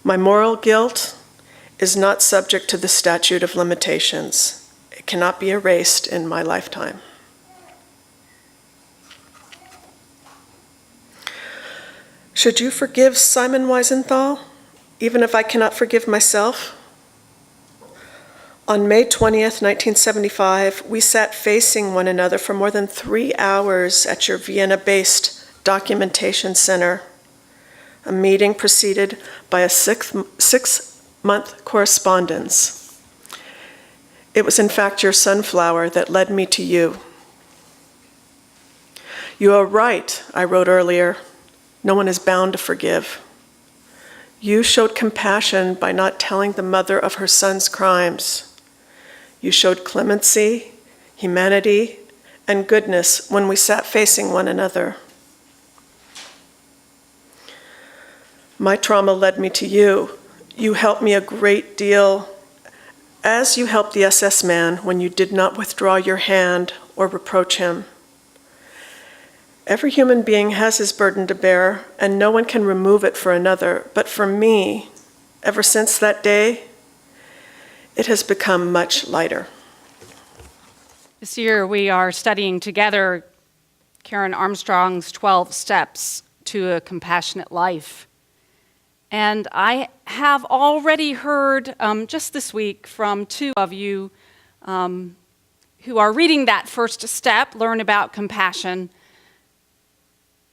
My moral guilt is not subject to the statute of limitations. It cannot be erased in my lifetime. Should you forgive Simon Wiesenthal, even if I cannot forgive myself? On May 20th, 1975, we sat facing one another for more than 3 hours at your Vienna-based documentation center, a meeting preceded by a six-month correspondence. It was in fact your sunflower that led me to you. You are right, I wrote earlier. No one is bound to forgive. You showed compassion by not telling the mother of her son's crimes. You showed clemency, humanity, and goodness when we sat facing one another. My trauma led me to you. You helped me a great deal, as you helped the SS man when you did not withdraw your hand or reproach him. Every human being has his burden to bear, and no one can remove it for another. But for me, ever since that day, it has become much lighter. This year we are studying together Karen Armstrong's 12 Steps to a Compassionate Life. And I have already heard just this week from 2 of you who are reading that first step, Learn About Compassion,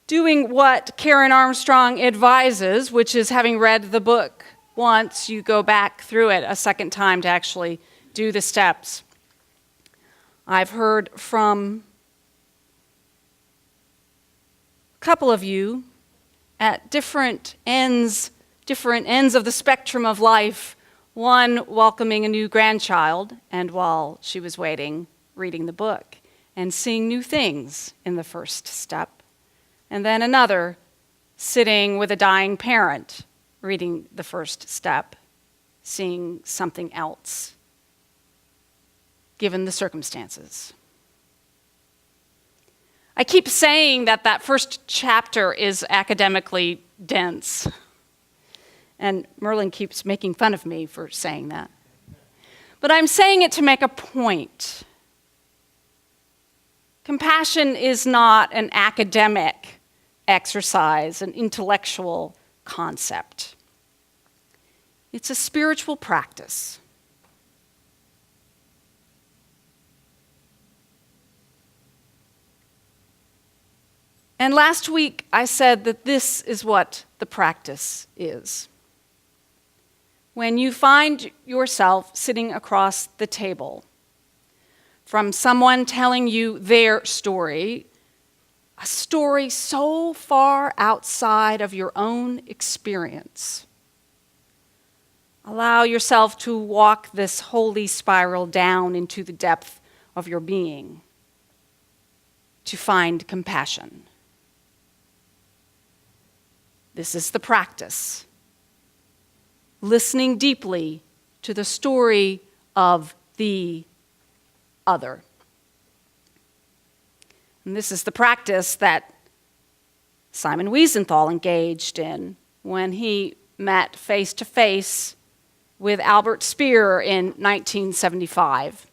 doing what Karen Armstrong advises, which is having read the book once, you go back through it a second time to actually do the steps. I've heard from a couple of you at different ends of the spectrum of life, one welcoming a new grandchild, and while she was waiting, reading the book and seeing new things in the first step. And then another sitting with a dying parent, reading the first step, seeing something else, given the circumstances. I keep saying that first chapter is academically dense. And Merlin keeps making fun of me for saying that. But I'm saying it to make a point. Compassion is not an academic exercise, an intellectual concept. It's a spiritual practice. And last week I said that this is what the practice is. When you find yourself sitting across the table from someone telling you their story, a story so far outside of your own experience, allow yourself to walk this holy spiral down into the depth of your being to find compassion. This is the practice. Listening deeply to the story of the other. And this is the practice that Simon Wiesenthal engaged in when he met face-to-face with Albert Speer in 1975.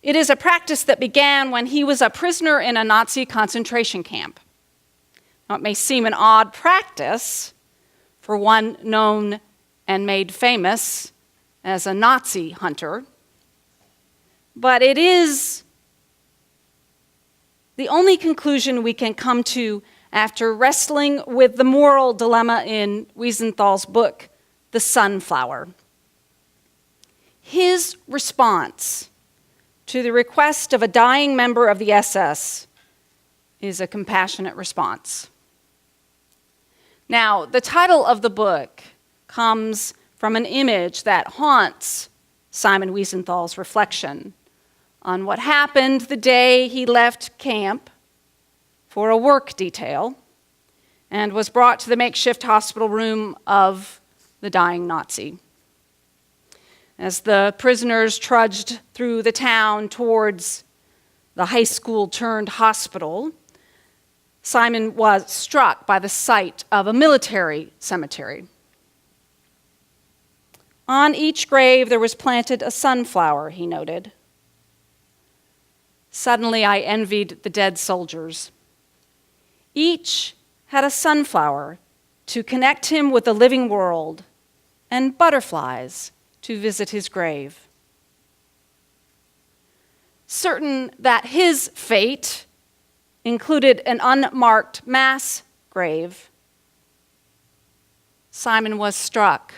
It is a practice that began when he was a prisoner in a Nazi concentration camp. Now, it may seem an odd practice for one known and made famous as a Nazi hunter, but it is the only conclusion we can come to after wrestling with the moral dilemma in Wiesenthal's book, The Sunflower. His response to the request of a dying member of the SS is a compassionate response. Now, the title of the book comes from an image that haunts Simon Wiesenthal's reflection on what happened the day he left camp for a work detail and was brought to the makeshift hospital room of the dying Nazi. As the prisoners trudged through the town towards the high school turned hospital, Simon was struck by the sight of a military cemetery. On each grave there was planted a sunflower, he noted. Suddenly I envied the dead soldiers. Each had a sunflower to connect him with the living world, and butterflies to visit his grave. Certain that his fate included an unmarked mass grave, Simon was struck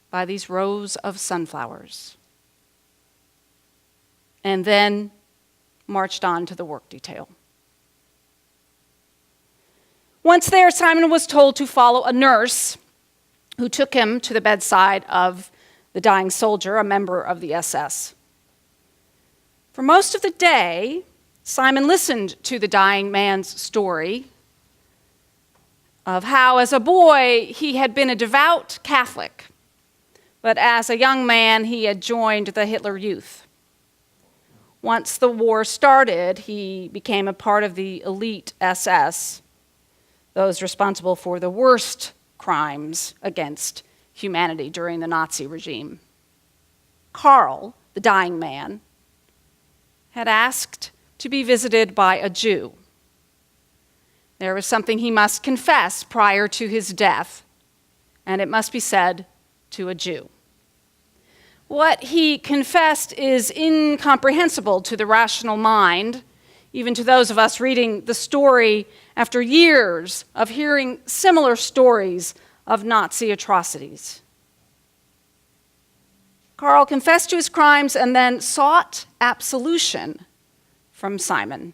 by these rows of sunflowers, and then marched on to the work detail. Once there, Simon was told to follow a nurse who took him to the bedside of the dying soldier, a member of the SS. For most of the day, Simon listened to the dying man's story of how, as a boy, he had been a devout Catholic, but as a young man, he had joined the Hitler Youth. Once the war started, he became a part of the elite SS, those responsible for the worst crimes against humanity during the Nazi regime. Karl, the dying man, had asked to be visited by a Jew. There was something he must confess prior to his death, and it must be said to a Jew. What he confessed is incomprehensible to the rational mind, even to those of us reading the story after years of hearing similar stories of Nazi atrocities. Karl confessed to his crimes and then sought absolution from Simon,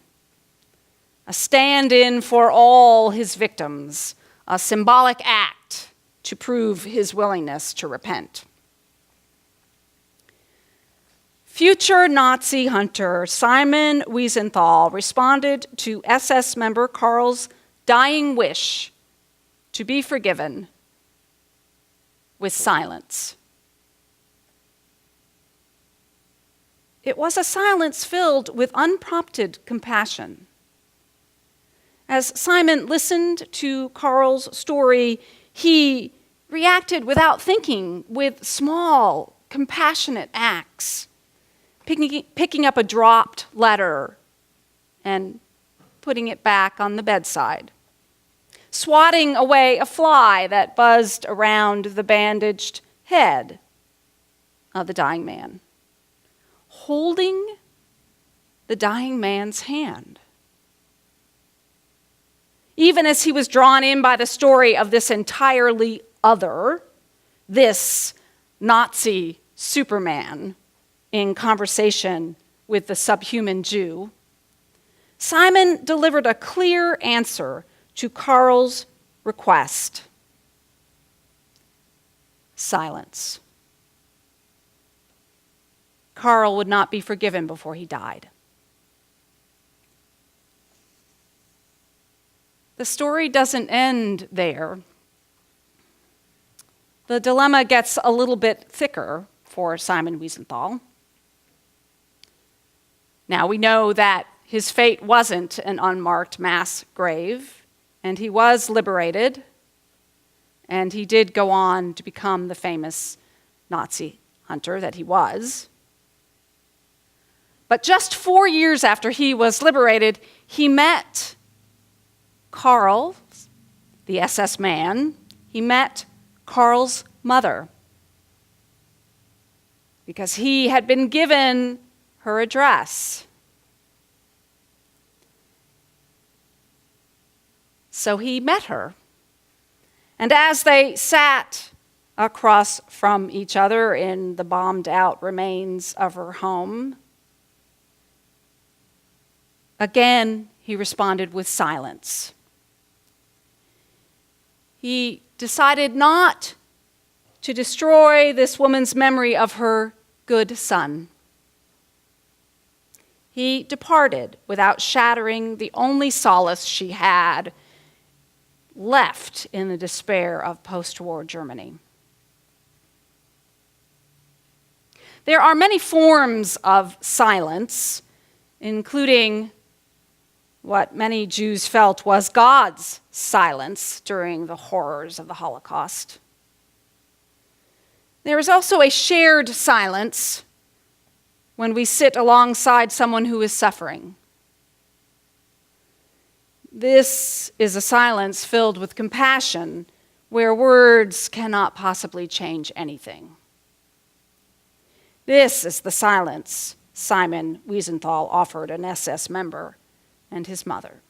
a stand-in for all his victims, a symbolic act to prove his willingness to repent. Future Nazi hunter Simon Wiesenthal responded to SS member Karl's dying wish to be forgiven with silence. It was a silence filled with unprompted compassion. As Simon listened to Karl's story, he reacted without thinking with small, compassionate acts, picking up a dropped letter and putting it back on the bedside, swatting away a fly that buzzed around the bandaged head of the dying man, holding the dying man's hand. Even as he was drawn in by the story of this entirely other, this Nazi Superman in conversation with the subhuman Jew, Simon delivered a clear answer to Karl's request. Silence. Karl would not be forgiven before he died. The story doesn't end there. The dilemma gets a little bit thicker for Simon Wiesenthal. Now, we know that his fate wasn't an unmarked mass grave, and he was liberated, and he did go on to become the famous Nazi hunter that he was. But just 4 years after he was liberated, he met Karl, the SS man. He met Karl's mother because he had been given her address. So he met her. And as they sat across from each other in the bombed-out remains of her home, again, he responded with silence. He decided not to destroy this woman's memory of her good son. He departed without shattering the only solace she had left in the despair of post-war Germany. There are many forms of silence, including what many Jews felt was God's silence during the horrors of the Holocaust. There is also a shared silence when we sit alongside someone who is suffering. This is a silence filled with compassion, where words cannot possibly change anything. This is the silence Simon Wiesenthal offered an SS member and his mother.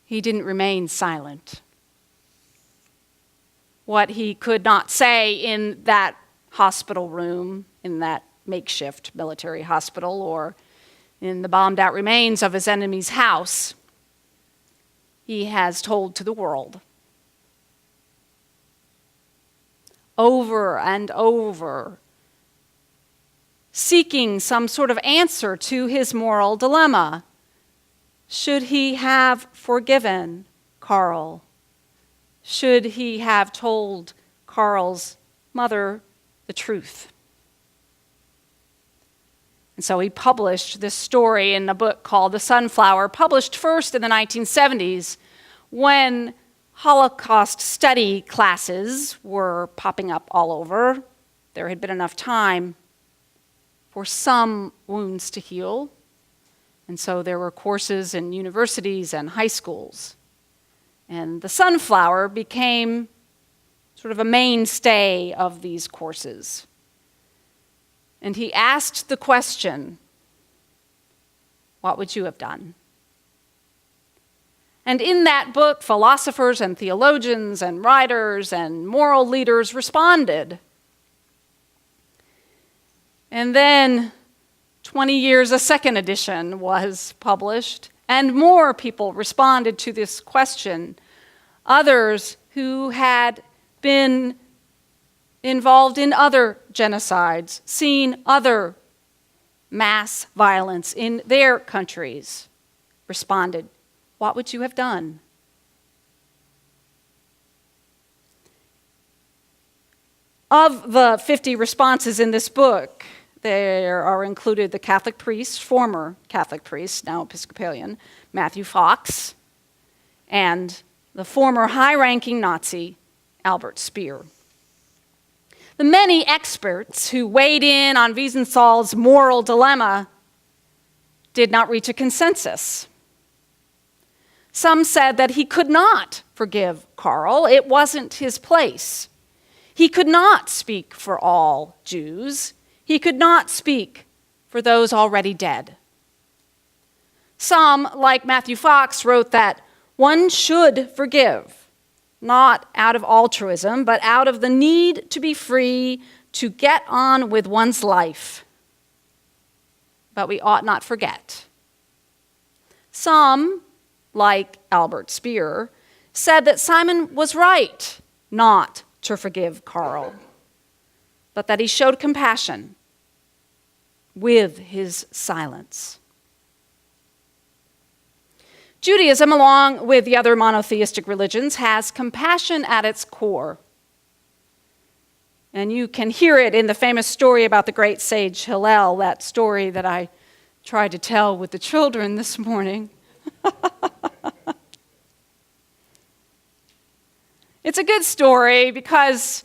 He didn't remain silent. What he could not say in that hospital room, in that makeshift military hospital, or in the bombed-out remains of his enemy's house, he has told to the world. Over and over, seeking some sort of answer to his moral dilemma. Should he have forgiven Carl? Should he have told Carl's mother the truth? And so he published this story in a book called The Sunflower, published first in the 1970s when Holocaust study classes were popping up all over. There had been enough time for some wounds to heal. And so there were courses in universities and high schools. And the Sunflower became sort of a mainstay of these courses. And he asked the question, what would you have done? And in that book, philosophers and theologians and writers and moral leaders responded. And then 20 years, a second edition was published, and more people responded to this question. Others who had been involved in other genocides, seen other mass violence in their countries, responded, what would you have done? Of the 50 responses in this book, there are included the Catholic priest, former Catholic priest, now Episcopalian, Matthew Fox, and the former high-ranking Nazi, Albert Speer. The many experts who weighed in on Wiesenthal's moral dilemma did not reach a consensus. Some said that he could not forgive Carl. It wasn't his place. He could not speak for all Jews. He could not speak for those already dead. Some, like Matthew Fox, wrote that one should forgive, not out of altruism, but out of the need to be free to get on with one's life. But we ought not forget. Some, like Albert Speer, said that Simon was right not to forgive Carl, but that he showed compassion with his silence. Judaism, along with the other monotheistic religions, has compassion at its core. And you can hear it in the famous story about the great sage Hillel, that story that I tried to tell with the children this morning. It's a good story because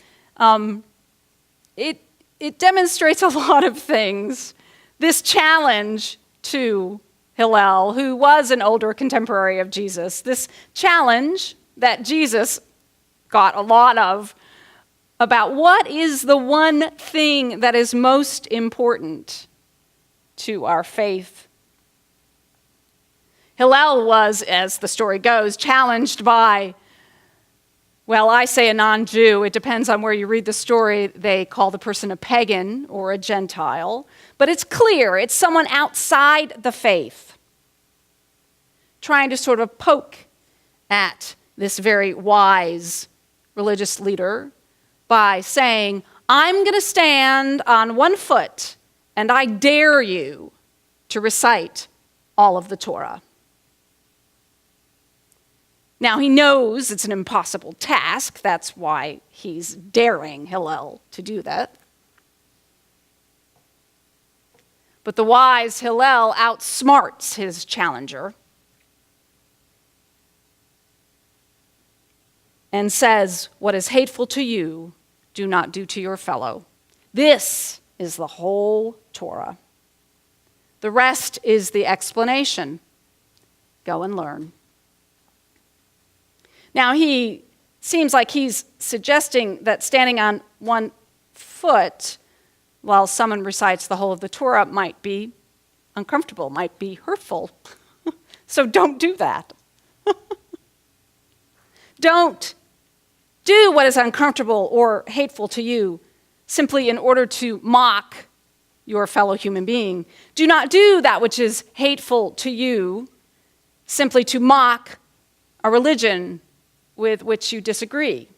it demonstrates a lot of things. This challenge to Hillel, who was an older contemporary of Jesus, this challenge that Jesus got a lot of about what is the one thing that is most important to our faith. Hillel was, as the story goes, challenged by, well, I say a non-Jew. It depends on where you read the story. They call the person a pagan or a Gentile. But it's clear, it's someone outside the faith trying to sort of poke at this very wise religious leader by saying, I'm going to stand on one foot and I dare you to recite all of the Torah. Now, he knows it's an impossible task. That's why he's daring Hillel to do that. But the wise Hillel outsmarts his challenger and says, "What is hateful to you, do not do to your fellow." This is the whole Torah. The rest is the explanation. Go and learn. Now, he seems like he's suggesting that standing on one foot while someone recites the whole of the Torah might be uncomfortable, might be hurtful. So don't do that. Don't do what is uncomfortable or hateful to you simply in order to mock your fellow human being. Do not do that which is hateful to you simply to mock a religion with which you disagree.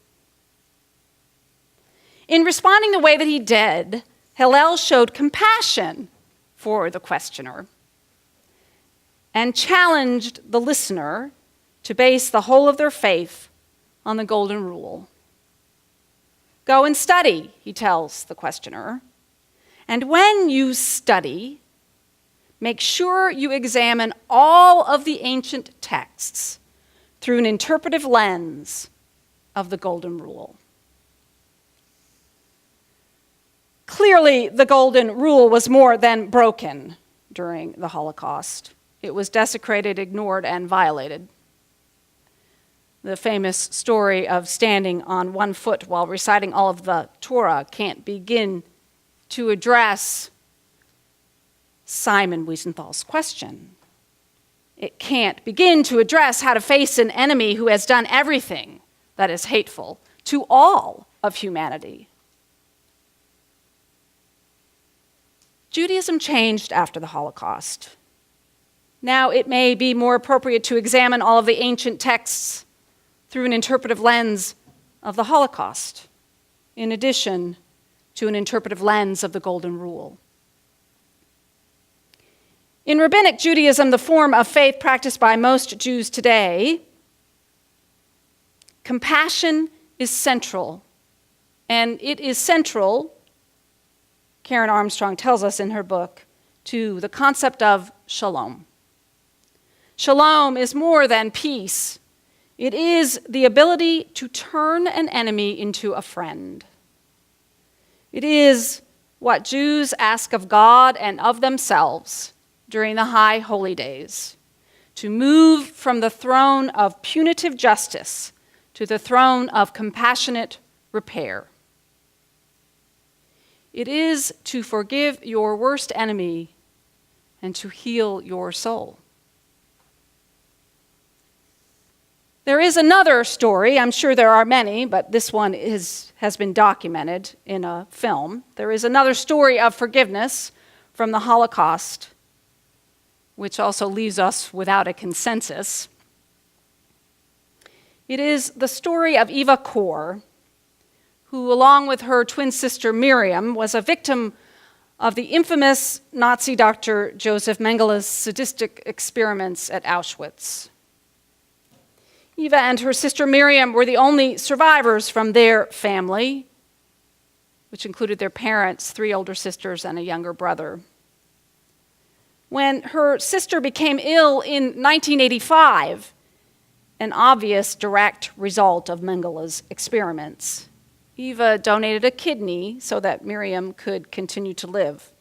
In responding the way that he did, Hillel showed compassion for the questioner and challenged the listener to base the whole of their faith on the golden rule. Go and study, he tells the questioner, and when you study, make sure you examine all of the ancient texts through an interpretive lens of the golden rule. Clearly, the golden rule was more than broken during the Holocaust. It was desecrated, ignored, and violated. The famous story of standing on one foot while reciting all of the Torah can't begin to address Simon Wiesenthal's question. It can't begin to address how to face an enemy who has done everything that is hateful to all of humanity. Judaism changed after the Holocaust. Now it may be more appropriate to examine all of the ancient texts through an interpretive lens of the Holocaust, in addition to an interpretive lens of the Golden Rule. In Rabbinic Judaism, the form of faith practiced by most Jews today, compassion is central, and it is central, Karen Armstrong tells us in her book, to the concept of shalom. Shalom is more than peace. It is the ability to turn an enemy into a friend. It is what Jews ask of God and of themselves during the high holy days, to move from the throne of punitive justice to the throne of compassionate repair. It is to forgive your worst enemy and to heal your soul. There is another story, I'm sure there are many, but this one has been documented in a film. There is another story of forgiveness from the Holocaust, which also leaves us without a consensus. It is the story of Eva Kor, who, along with her twin sister Miriam, was a victim of the infamous Nazi doctor Joseph Mengele's sadistic experiments at Auschwitz. Eva and her sister Miriam were the only survivors from their family, which included their parents, 3 older sisters, and a younger brother. When her sister became ill in 1985, an obvious direct result of Mengele's experiments, Eva donated a kidney so that Miriam could continue to live.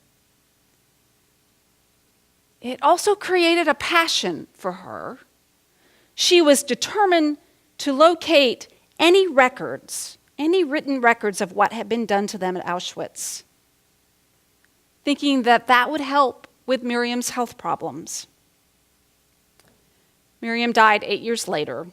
It also created a passion for her. She was determined to locate any records, any written records of what had been done to them at Auschwitz, thinking that that would help with Miriam's health problems. Miriam died 8 years later,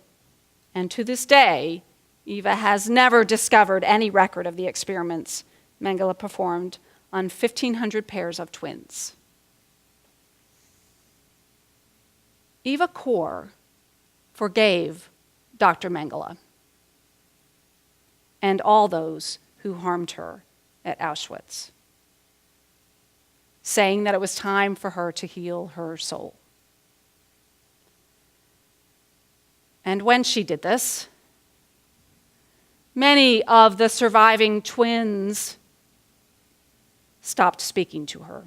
and to this day, Eva has never discovered any record of the experiments Mengele performed on 1,500 pairs of twins. Eva Kor forgave Dr. Mengele and all those who harmed her at Auschwitz, saying that it was time for her to heal her soul. And when she did this, many of the surviving twins stopped speaking to her.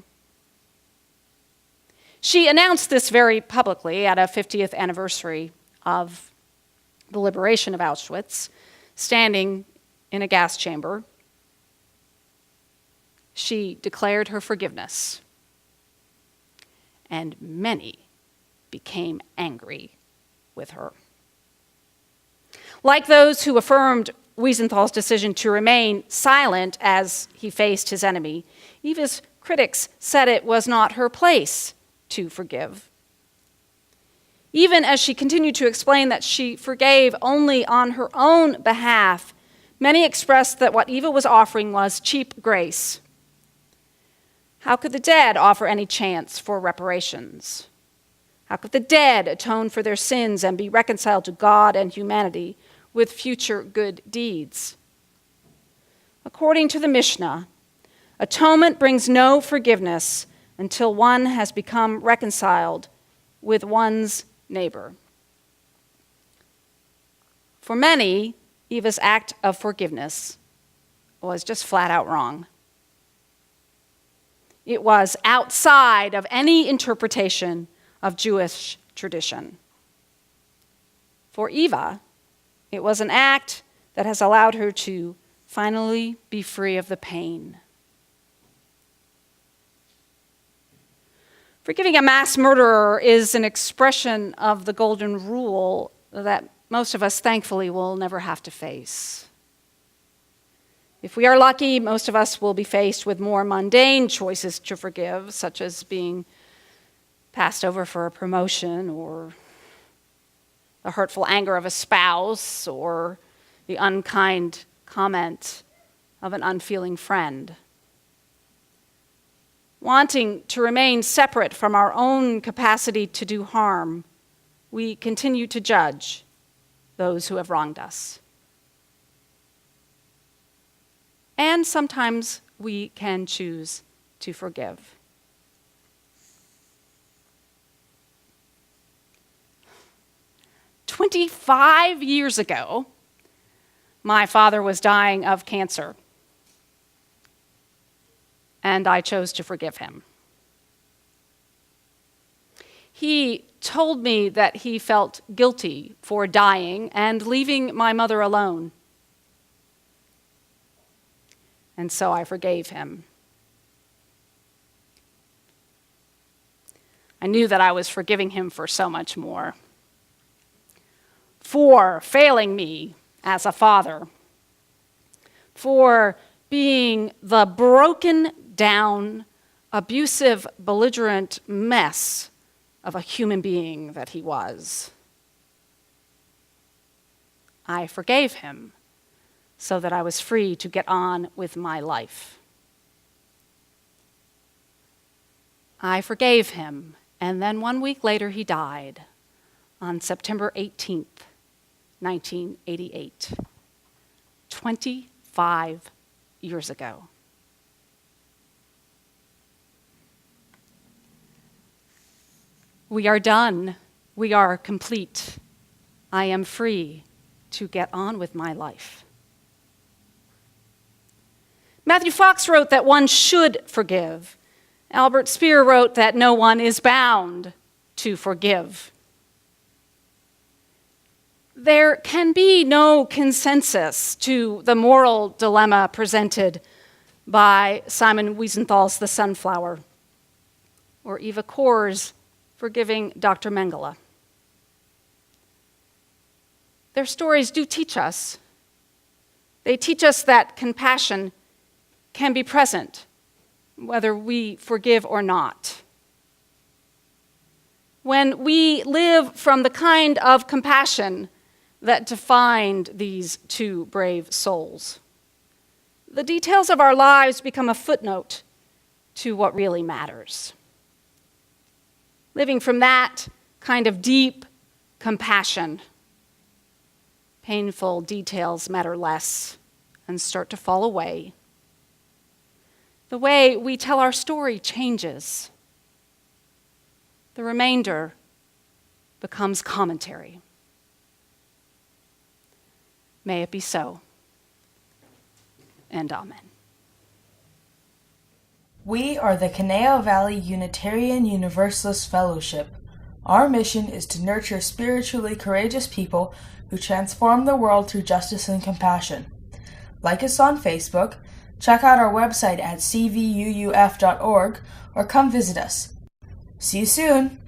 She announced this very publicly at a 50th anniversary of the liberation of Auschwitz, standing in a gas chamber, she declared her forgiveness, and many became angry with her. Like those who affirmed Wiesenthal's decision to remain silent as he faced his enemy, Eva's critics said it was not her place to forgive. Even as she continued to explain that she forgave only on her own behalf, many expressed that what Eva was offering was cheap grace. How could the dead offer any chance for reparations? How could the dead atone for their sins and be reconciled to God and humanity with future good deeds? According to the Mishnah, atonement brings no forgiveness until one has become reconciled with one's neighbor. For many, Eva's act of forgiveness was just flat out wrong. It was outside of any interpretation of Jewish tradition. For Eva, it was an act that has allowed her to finally be free of the pain. Forgiving a mass murderer is an expression of the golden rule that most of us, thankfully, will never have to face. If we are lucky, most of us will be faced with more mundane choices to forgive, such as being passed over for a promotion, or the hurtful anger of a spouse, or the unkind comment of an unfeeling friend. Wanting to remain separate from our own capacity to do harm, we continue to judge those who have wronged us. And sometimes we can choose to forgive. "25 years ago, my father was dying of cancer, and I chose to forgive him. He told me that he felt guilty for dying and leaving my mother alone. And so I forgave him. I knew that I was forgiving him for so much more. For failing me as a father. For being the broken down, abusive, belligerent mess of a human being that he was. I forgave him so that I was free to get on with my life. I forgave him, and then 1 week later he died on September 18th, 1988, 25 years ago. We are done. We are complete. I am free to get on with my life. Matthew Fox wrote that one should forgive. Albert Speer wrote that no one is bound to forgive. There can be no consensus to the moral dilemma presented by Simon Wiesenthal's The Sunflower, or Eva Kor's Forgiving Dr. Mengele. Their stories do teach us. They teach us that compassion can be present, whether we forgive or not. When we live from the kind of compassion that defined these two brave souls, the details of our lives become a footnote to what really matters. Living from that kind of deep compassion, painful details matter less and start to fall away. The way we tell our story changes. The remainder becomes commentary. May it be so, and amen. We are the Caneo Valley Unitarian Universalist Fellowship. Our mission is to nurture spiritually courageous people who transform the world through justice and compassion. Like us on Facebook, check out our website at CVUUF.org, or come visit us. See you soon!